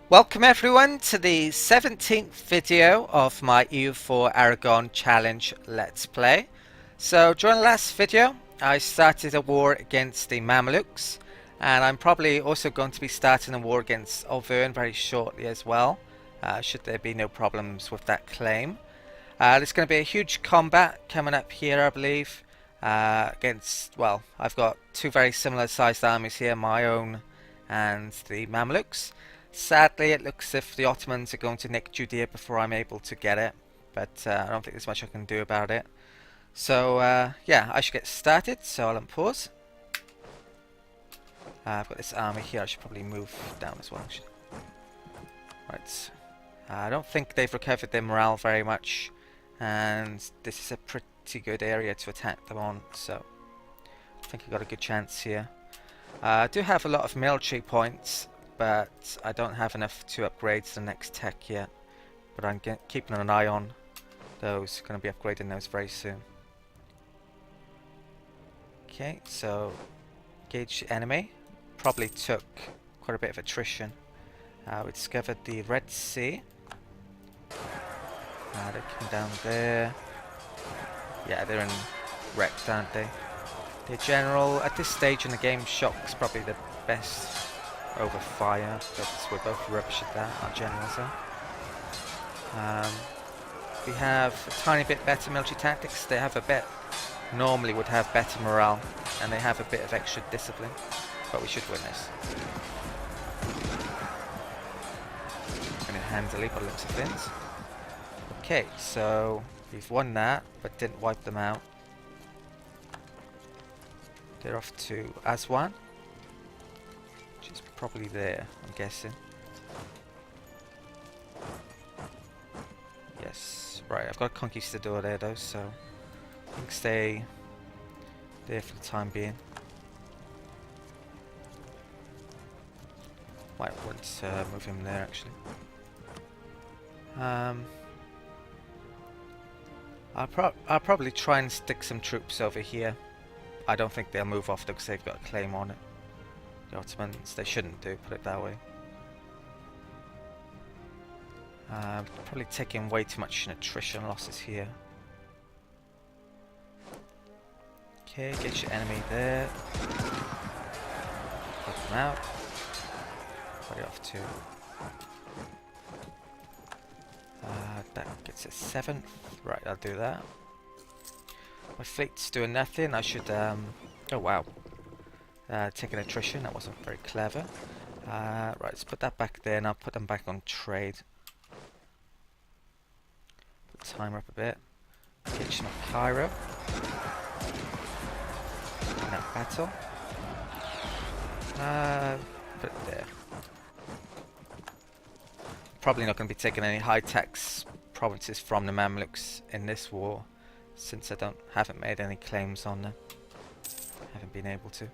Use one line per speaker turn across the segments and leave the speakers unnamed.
Welcome everyone to the 17th video of my EU4 Aragon Challenge Let's Play. So during the last video I started a war against the Mamelukes, and I'm probably also going to be starting a war against Auvergne very shortly as well, should there be no problems with that claim. There's going to be a huge combat coming up here, I believe, against, well, I've got two very similar sized armies here, my own and the Mamelukes. Sadly, it looks as if the Ottomans are going to nick Judea before I'm able to get it, but I don't think there's much I can do about it. So yeah, I should get started, so I'll unpause. I've got this army here, I should probably move down as well, actually. Right, I don't think they've recovered their morale very much, and this is a pretty good area to attack them on, so I think I've got a good chance here. I do have a lot of military points, but I don't have enough to upgrade to the next tech yet. But I'm keeping an eye on those, going to be upgrading those very soon. Okay, so gauge the enemy. Probably took quite a bit of attrition. We discovered the Red Sea. They come down there. Yeah, they're in wrecked, aren't they? The general, at this stage in the game, shock's probably the best over fire, but we're both rubbish at that, our generals are. We have a tiny bit better military tactics. They have a bit, normally would have better morale, and they have a bit of extra discipline, but we should win this. And handily by the looks of things. Okay, so we've won that, but didn't wipe them out. They're off to Aswan. Which is probably there, I'm guessing. Yes, right, I've got a conquistador there though, so I think stay there for the time being. Might want to move him there actually. I'll probably try and stick some troops over here. I don't think they'll move off though because they've got a claim on it. The Ottomans, they shouldn't do, put it that way. Probably taking way too much in attrition losses here. Okay, get your enemy there. Put them out. Put it off to. That gets a 7th. Right, I'll do that. My fleet's doing nothing. I should. Oh wow. Taking attrition, that wasn't very clever. Right, let's put that back there and I'll put them back on trade. Put the timer up a bit. Kitchen of Cairo. In that battle. Put it there. Probably not going to be taking any high tax provinces from the Mamluks in this war, since I haven't made any claims on them. Haven't been able to.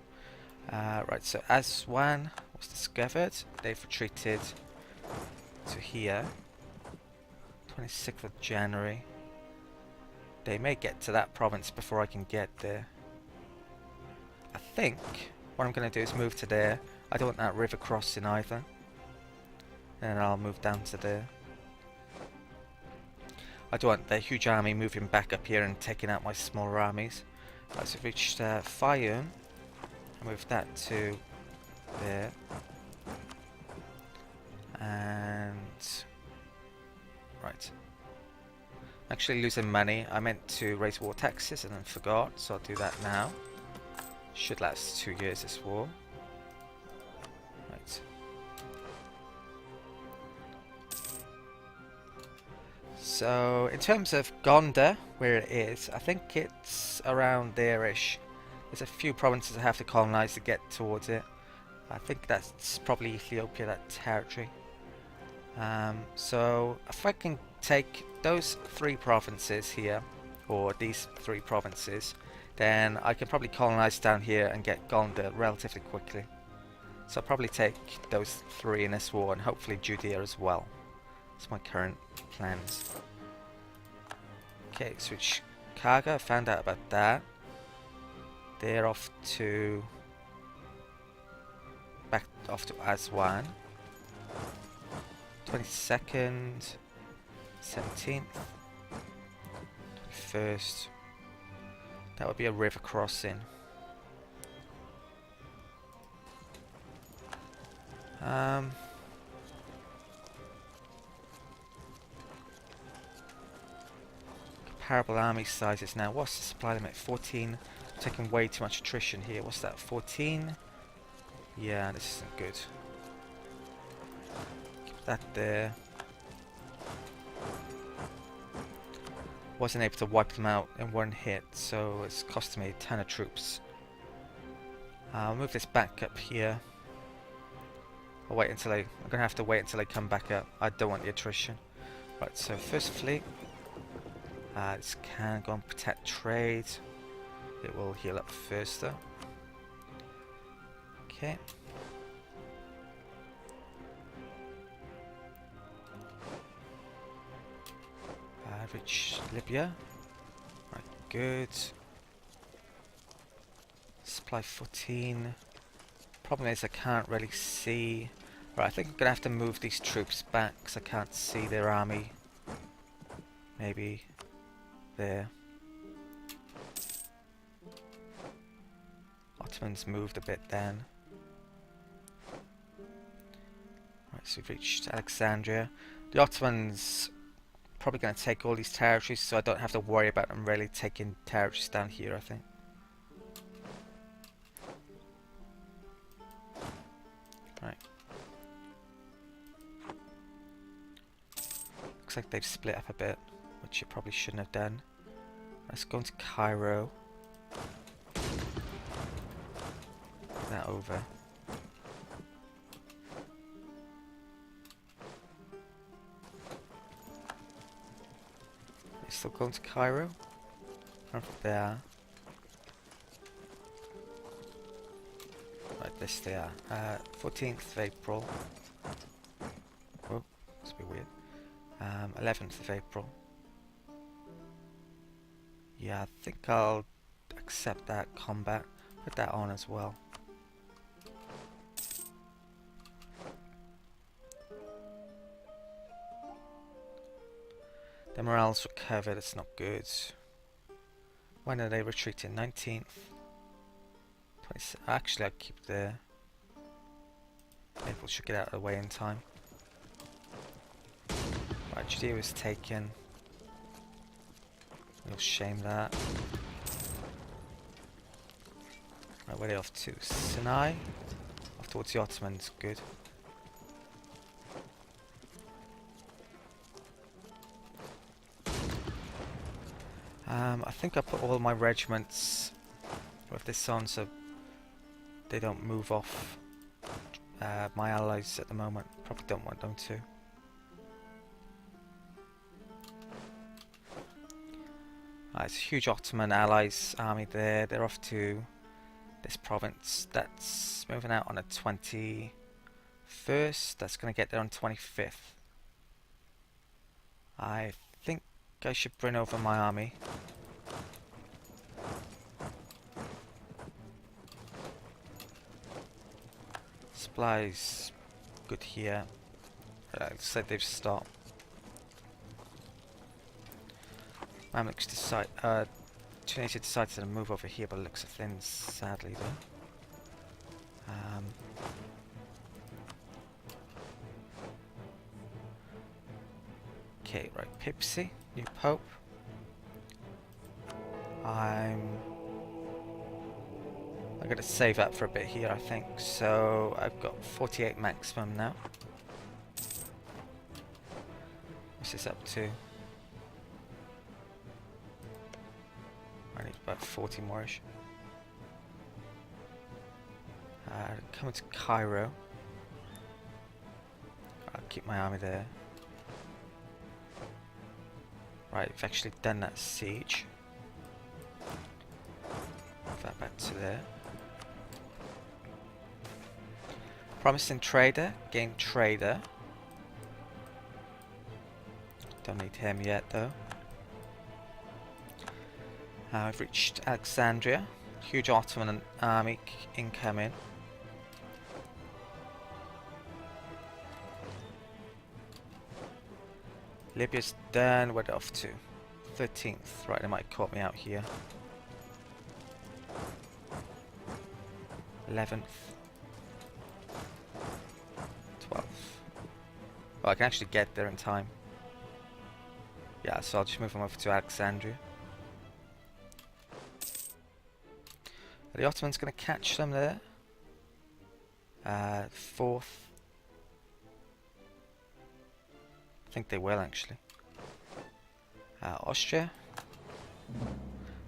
Right, so Aswan was discovered. They've retreated to here. 26th of January. They may get to that province before I can get there. I think what I'm going to do is move to there. I don't want that river crossing either. And I'll move down to there. I don't want the huge army moving back up here and taking out my smaller armies. Right, so we've reached Fayum. Move that to there. And right. I'm actually losing money. I meant to raise war taxes and then forgot, so I'll do that now. Should last 2 years this war. Right. So in terms of Gondar, where it is, I think it's around there-ish. There's a few provinces I have to colonize to get towards it. I think that's probably Ethiopia, that territory. So if I can take those 3 provinces here, or these 3 provinces, then I can probably colonize down here and get Gondar relatively quickly. So I'll probably take those 3 in this war, and hopefully Judea as well. That's my current plans. Okay, switch Kaga, I found out about that. They're off to back off to Aswan. 22nd, 17th, 21st. That would be a river crossing. Comparable army sizes now. What's the supply limit? 14. Taking way too much attrition here. What's that? 14? Yeah, this isn't good. Keep that there. Wasn't able to wipe them out in one hit, so it's cost me a ton of troops. I'll move this back up here. I'm gonna have to wait until they come back up. I don't want the attrition. Right, so first fleet. This can go and protect trade. It will heal up first though. Okay. Reach Libya. Right, good. Supply 14. Problem is I can't really see. Right, I think I'm gonna have to move these troops back because I can't see their army. Maybe there. Ottomans moved a bit then. Right, so we've reached Alexandria. The Ottomans probably going to take all these territories, so I don't have to worry about them really taking territories down here, I think. Right. Looks like they've split up a bit, which you probably shouldn't have done. Let's go into Cairo. That over. Still going to Cairo? From there. Right, this they are. 14th of April. Whoa, that's a bit weird. 11th of April. Yeah, I think I'll accept that combat. Put that on as well. The morale's recovered, it's not good. When are they retreating? 19th? 20th? Actually, I'll keep the... Naples should get out of the way in time. Right, Judea was taken. We'll shame that. Right, where are they off to? Sinai? Off towards the Ottomans, good. I think I put all my regiments with this on so they don't move off my allies at the moment. Probably don't want them to. It's a huge Ottoman allies army there. They're off to this province. That's moving out on the 21st. That's going to get there on 25th. I think I should bring over my army. Supplies good here. Looks like they've stopped. Mamluks decide. Tunisia decided to move over here, but it looks of things, sadly though. Okay, right, Papacy, new Pope. I'm gonna save up for a bit here, I think. So I've got 48 maximum now. What's this up to? I need about 40 more-ish. Coming to Cairo. I'll keep my army there. Right, we've actually done that siege. Move that back to there. Promising trader, gain trader. Don't need him yet though. I've reached Alexandria. Huge Ottoman army incoming. Libya's done. Where are they off to? 13th. Right, they might have caught me out here. 11th. 12th. Well, I can actually get there in time. Yeah, so I'll just move them over to Alexandria. Are the Ottomans going to catch them there? 4th. I think they will actually. Austria.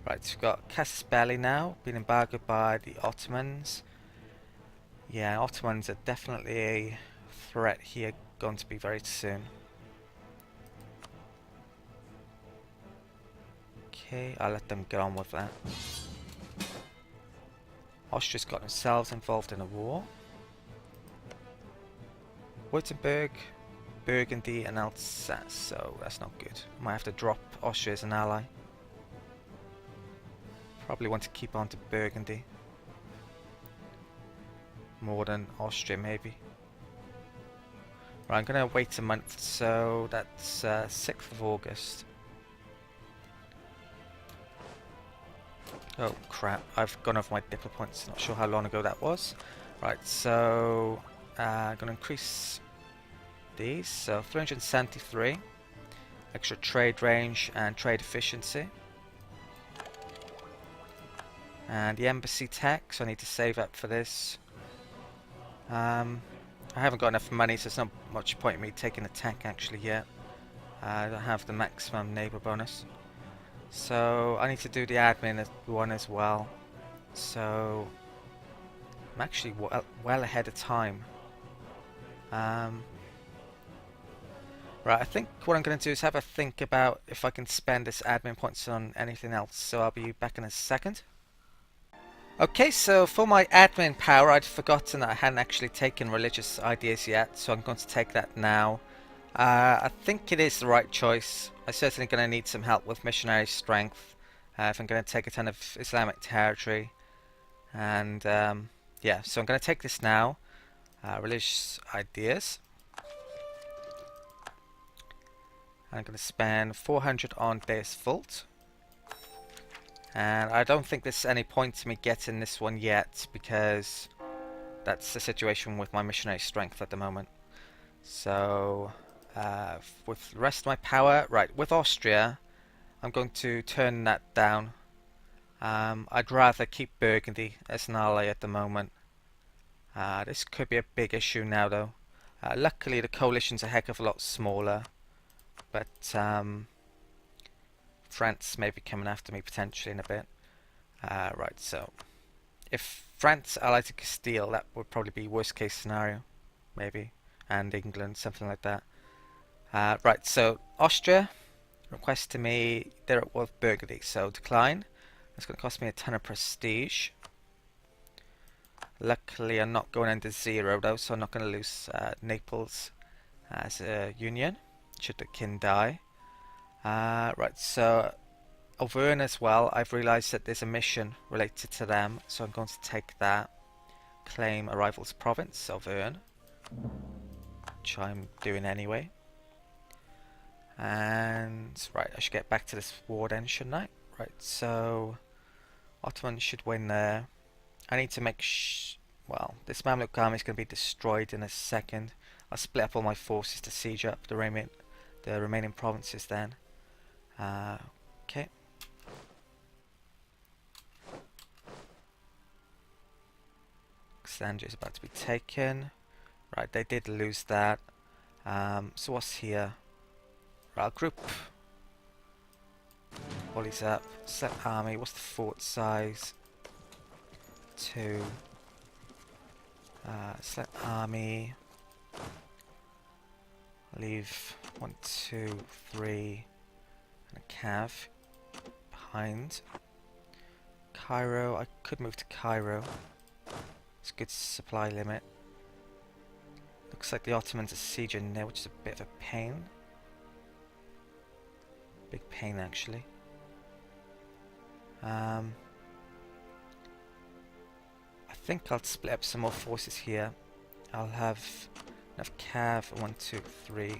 Right, so we've got Casus Belli now, being embargoed by the Ottomans. Yeah, Ottomans are definitely a threat here, going to be very soon. Okay, I'll let them get on with that. Austria's got themselves involved in a war. Württemberg, Burgundy and Alsace, so that's not good. Might have to drop Austria as an ally. Probably want to keep on to Burgundy. More than Austria maybe. Right, I'm going to wait a month, so that's 6th of August. Oh crap, I've gone over my diplo points, not sure how long ago that was. Right, so I'm going to increase these, so 373, extra trade range and trade efficiency. And the embassy tax, I need to save up for this. I haven't got enough money, so there's not much point in me taking a tack actually yet. I don't have the maximum neighbour bonus. So I need to do the admin one as well. So I'm actually well ahead of time. Right, I think what I'm going to do is have a think about if I can spend this admin points on anything else. So I'll be back in a second. Okay, so for my admin power, I'd forgotten that I hadn't actually taken religious ideas yet, so I'm going to take that now. I think it is the right choice. I'm certainly going to need some help with missionary strength if I'm going to take a ton of Islamic territory. And yeah, so I'm going to take this now. Religious ideas. I'm going to spend 400 on Deus Vult. And I don't think there's any point to me getting this one yet, because that's the situation with my missionary strength at the moment. So with the rest of my power, right, with Austria, I'm going to turn that down. I'd rather keep Burgundy as an ally at the moment. This could be a big issue now though. Luckily the coalition's a heck of a lot smaller, but France may be coming after me potentially in a bit. Right, so if France allied to Castile, that would probably be worst case scenario, maybe, and England, something like that. Right, so Austria request to me they're at war with Burgundy, so decline. That's going to cost me a ton of prestige. Luckily I'm not going into 0 though, so I'm not going to lose Naples as a union, should the king die. Right, so Auvergne as well, I've realised that there's a mission related to them, so I'm going to take that. Claim a rival's province, Auvergne, which I'm doing anyway. And right, I should get back to this war then, shouldn't I? Right, so Ottoman should win there. I need to make well, this Mamluk army is going to be destroyed in a second. I'll split up all my forces to siege up the remaining provinces then. Okay. Alexandria is about to be taken. Right, they did lose that. So what's here? Right, I'll group all these up. Select army. What's the fort size? 2. Select army. Leave 1, 2, 3, and a cav behind. Cairo. I could move to Cairo. It's a good supply limit. Looks like the Ottomans are sieging there, which is a bit of a pain. Big pain, actually. I think I'll split up some more forces here. I'll have enough cav, 1, 2, 3.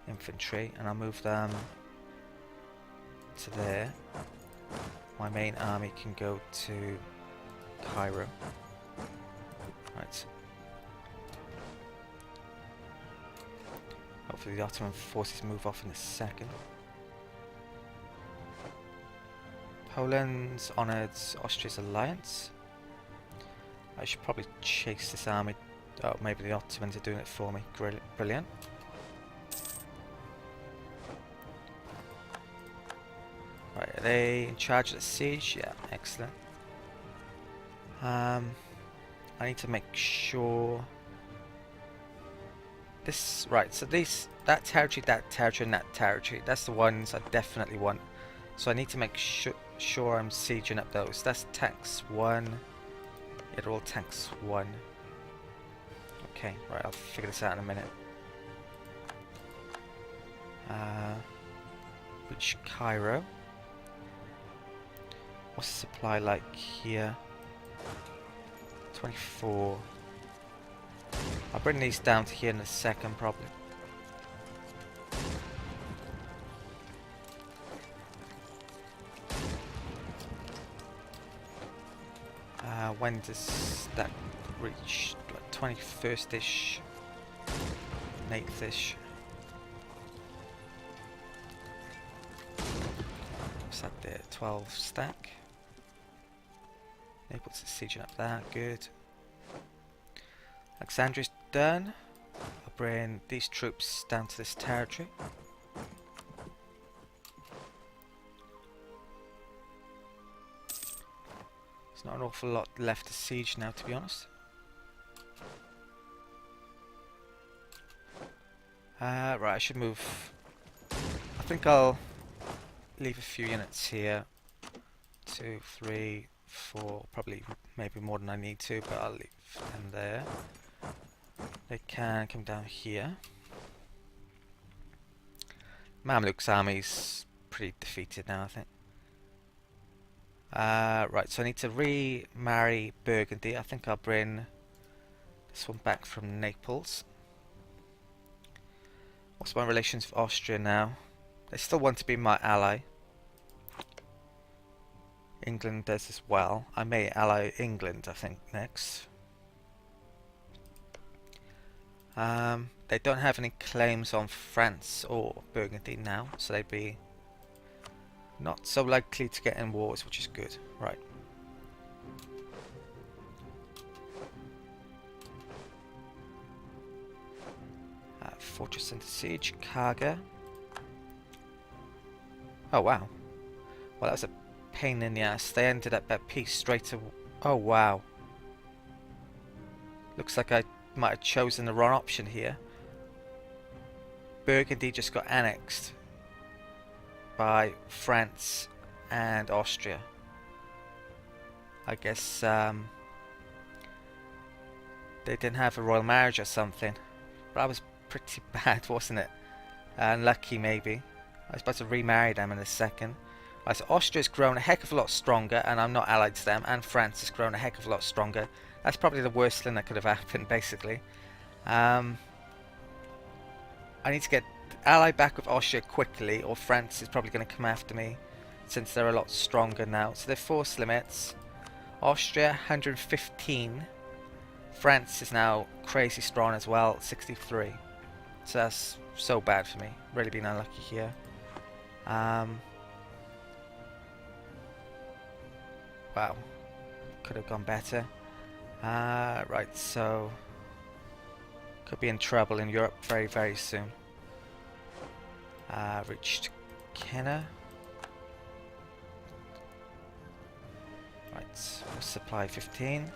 infantry, and I'll move them to there. My main army can go to Cairo. Right. Hopefully the Ottoman forces move off in a second. Poland's honoured Austria's alliance. I should probably chase this army. Oh, maybe the Ottomans are doing it for me. Brilliant. Right, are they in charge of the siege? Yeah, excellent. I need to make sure this right. So that territory, and that territory. That's the ones I definitely want. So I need to make sure I'm sieging up those. That's tanks 1. Yeah, they're all tanks 1. Okay, right. I'll figure this out in a minute. Which Cairo? What's the supply like here? 24. I'll bring these down to here in a second, probably. When does that reach? Like 21st-ish? 8th-ish? What's that there? 12 stack. Naples is sieging up that, good. Alexandria's done. I'll bring these troops down to this territory. There's not an awful lot left to siege now, to be honest. Right, I should move. I think I'll leave a few units here. 2, 3, 4, probably maybe more than I need to, but I'll leave them there. They can come down here. Mamluk's army's pretty defeated now, I think. Right, so I need to remarry Burgundy. I think I'll bring this one back from Naples. What's my relations with Austria now? They still want to be my ally. England does as well. I may ally England, I think, next. They don't have any claims on France or Burgundy now, so they'd be not so likely to get in wars, which is good. Right. Fortress under siege, Kaga. Oh wow. Well, that was a pain in the ass. They ended up at peace straight away. Oh wow. Looks like I might have chosen the wrong option here. Burgundy just got annexed by France and Austria. I guess they didn't have a royal marriage or something. But that was pretty bad, wasn't it? Unlucky, maybe. I was about to remarry them in a second. Right, so Austria's grown a heck of a lot stronger, and I'm not allied to them, and France has grown a heck of a lot stronger. That's probably the worst thing that could have happened, basically. I need to get allied back with Austria quickly, or France is probably going to come after me, since they're a lot stronger now. So their force limits. Austria, 115. France is now crazy strong as well, 63. So that's so bad for me. Really been unlucky here. Wow. Could have gone better. Right, so could be in trouble in Europe very, very soon. Reached Kenner. Right, supply 15.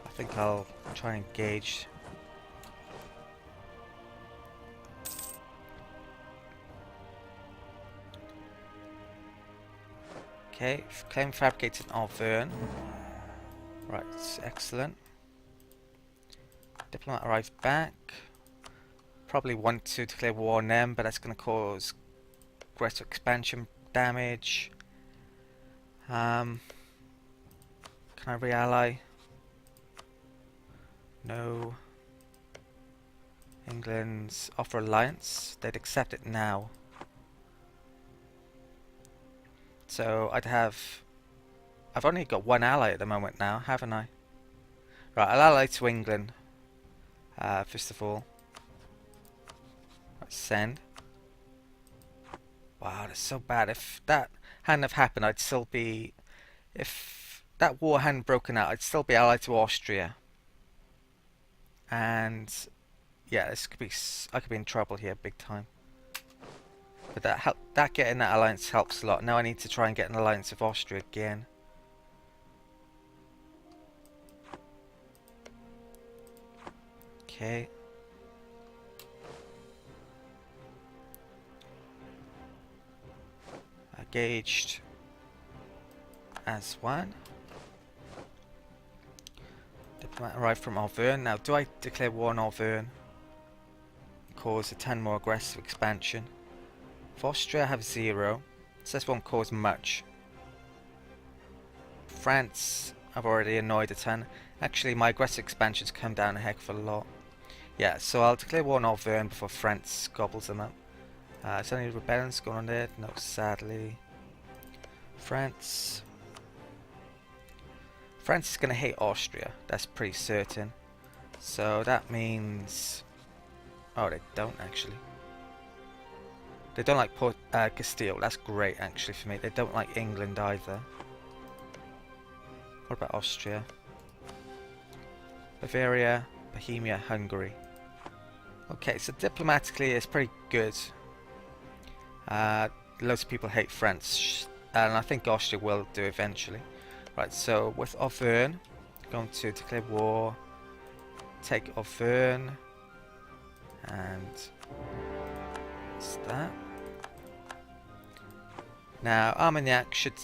I think I'll try and engage. Okay, claim fabricated in Auvergne. Right, excellent. Diplomat arrives back. Probably want to declare war on them, but that's going to cause greater expansion damage. Can I re-ally? No. England's offer alliance. They'd accept it now. So I've only got one ally at the moment now, haven't I? Right, I'll ally to England. First of all. Let's send. Wow, that's so bad. If that hadn't have happened, I'd still be... If that war hadn't broken out, I'd still be allied to Austria. And... yeah, this could be... I could be in trouble here, big time. But that getting that alliance helps a lot. Now I need to try and get an alliance with Austria again. Okay. Engaged as one. Diplomat arrived from Auvergne. Now, do I declare war on Auvergne? Cause a 10 more aggressive expansion. For Austria, I have 0. So this won't cause much. France, I've already annoyed a ton. Actually, my aggressive expansions come down a heck of a lot. Yeah, so I'll declare war on Auvergne before France gobbles them up. Is there any rebellions going on there? No, sadly. France. France is going to hate Austria. That's pretty certain. So that means... oh, they don't actually. They don't like Castile. That's great actually for me. They don't like England either. What about Austria? Bavaria, Bohemia, Hungary. Okay, so diplomatically it's pretty good. Loads of people hate France, and I think Austria will do eventually. Right, so with Auvergne, going to declare war, take Auvergne, and what's that? Now Armagnac should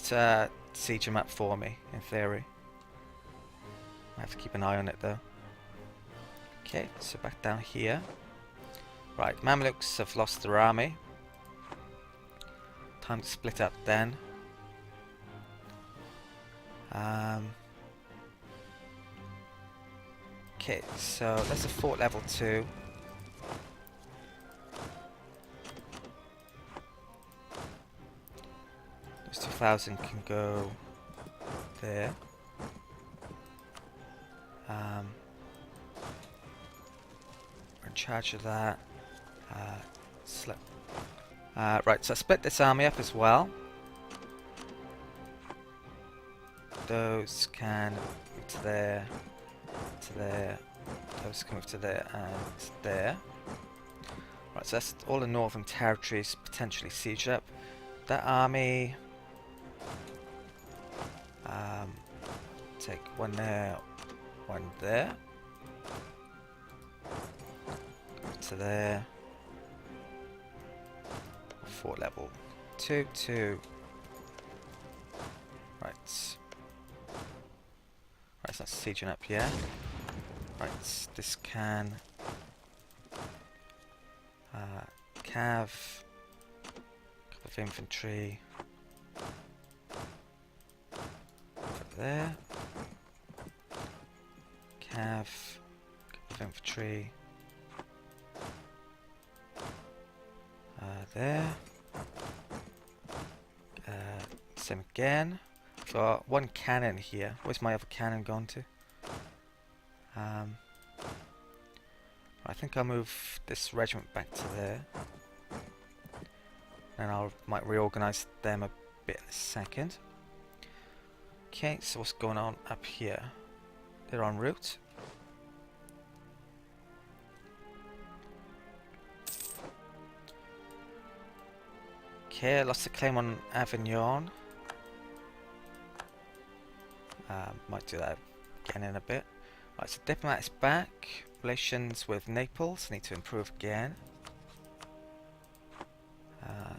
siege him up for me, in theory. I have to keep an eye on it though. Okay, so back down here. Right, Mamluks have lost their army. Time to split up then. Okay, so that's a fort level 2. Those 2,000 can go there. We're in charge of that. Right, so I split this army up as well. Those can move to there, to there. Those can move to there and there. Right, so that's all the northern territories potentially sieged up. That army... take one there, one there. Go to there. Fort level 2, 2. Right. Right, it's not sieging up yet. Right, this can... cav, couple of infantry. Put there. Cav, couple of infantry. There. Same again. Got one cannon here. Where's my other cannon gone to? I think I'll move this regiment back to there. And I might reorganize them a bit in a second. Okay, so what's going on up here? They're en route. Okay, I lost a claim on Avignon. Might do that again in a bit. Right, so diplomat is back. Relations with Naples need to improve again.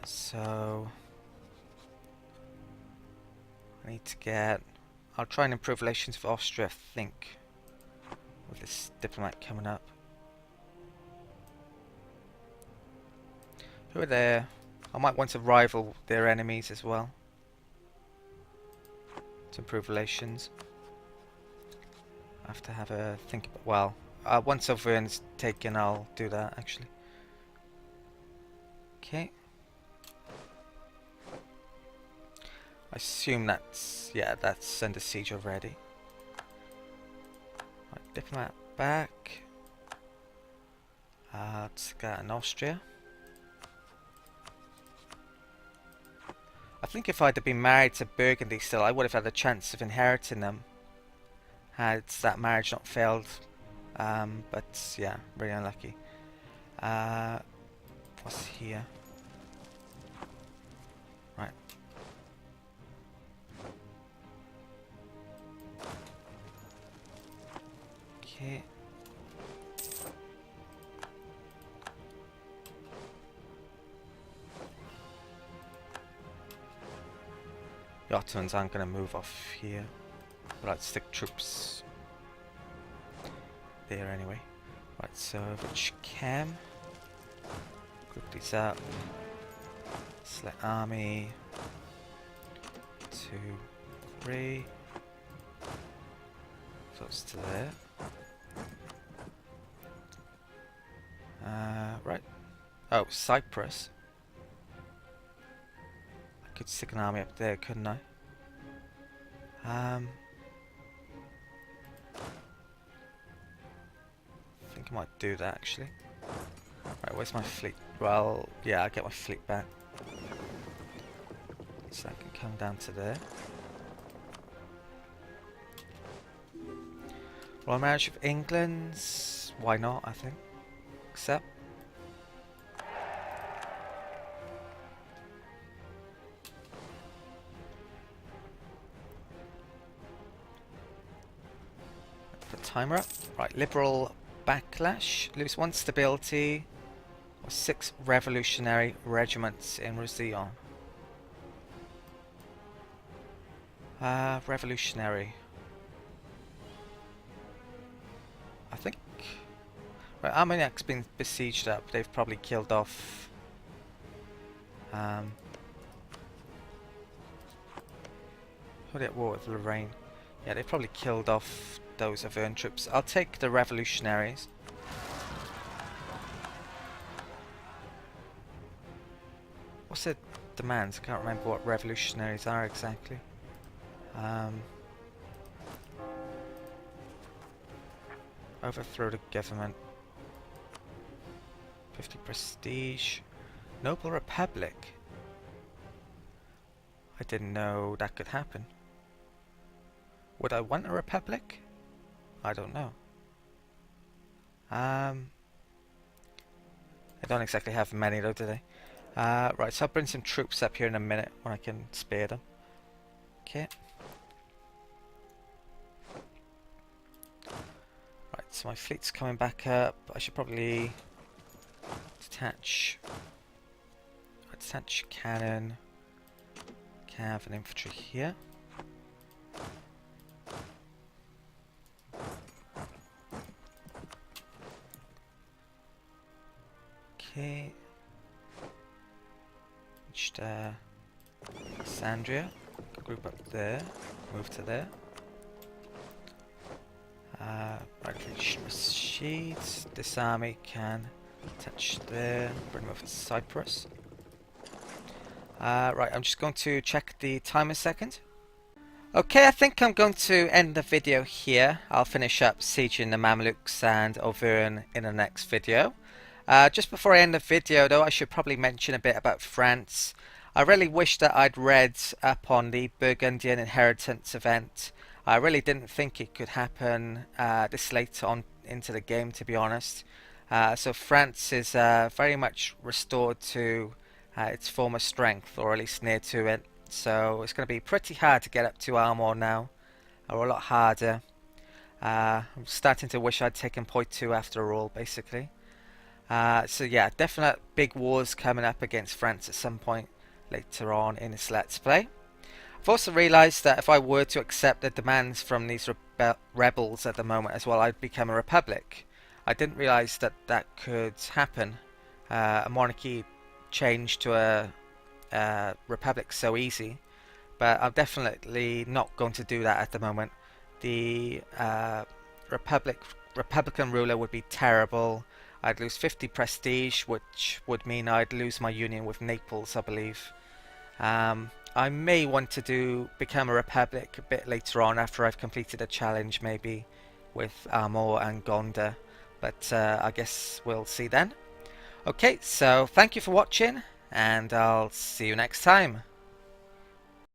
So I need to get... I'll try and improve relations with Austria, I think, with this diplomat coming up. Who are there? I might want to rival their enemies as well to improve relations. I have to have a think about... well, once Auvergne's taken, I'll do that actually. Okay. I assume that's, yeah, that's under siege already. Right, diplomat back. Let's get in Austria. I think if I'd have been married to Burgundy still, I would have had a chance of inheriting them had that marriage not failed. But yeah, really unlucky. What's here? Right. Okay. The Ottomans aren't going to move off here, but I'd stick troops there anyway. Right, so which cam? Group these up. Select army. 2, 3. Close to there. Right. Oh, Cyprus. I could stick an army up there, couldn't I? I think I might do that actually. Right, where's my fleet? Well, yeah, I'll get my fleet back. So I can come down to there. Royal Marriage of England. Why not, I think. Accept. Put timer up. Right, liberal backlash. Lose 1 stability. Or 6 revolutionary regiments in Roussillon. Revolutionary. I think. Right, Armagnac's been besieged up. They've probably killed off. Who are they at war with? Lorraine. Yeah, they've probably killed off those Auvergne troops. I'll take the revolutionaries. What's the demands? I can't remember what revolutionaries are exactly. Overthrow the government. 50 prestige. Noble Republic. I didn't know that could happen. Would I want a republic? I don't know. I don't exactly have many though, do they? Right, so I'll bring some troops up here in a minute when I can spare them. Okay. Right, so my fleet's coming back up. I should probably detach cannon, cav and infantry here. Okay. Reached Alexandria. Group up there. Move to there. Right, sheets. This army can touch there. Bring move to Cyprus. Right, I'm just going to check the time a second. Okay, I think I'm going to end the video here. I'll finish up sieging the Mamluks and Auvergne in the next video. Just before I end the video though, I should probably mention a bit about France. I really wish that I'd read up on the Burgundian Inheritance event. I really didn't think it could happen this late on into the game, to be honest. So France is very much restored to its former strength, or at least near to it. So it's going to be pretty hard to get up to Armor now, or a lot harder. I'm starting to wish I'd taken point 2 after all, basically. So yeah, definite big wars coming up against France at some point later on in this Let's Play. I've also realised that if I were to accept the demands from these rebels at the moment as well, I'd become a republic. I didn't realise that that could happen. A monarchy change to a republic so easy, but I'm definitely not going to do that at the moment. The republic Republican ruler would be terrible. I'd lose 50 prestige, which would mean I'd lose my union with Naples, I believe. I may want to become a republic a bit later on after I've completed a challenge, maybe with Amor and Gonda, but I guess we'll see then. Okay, so thank you for watching, and I'll see you next time.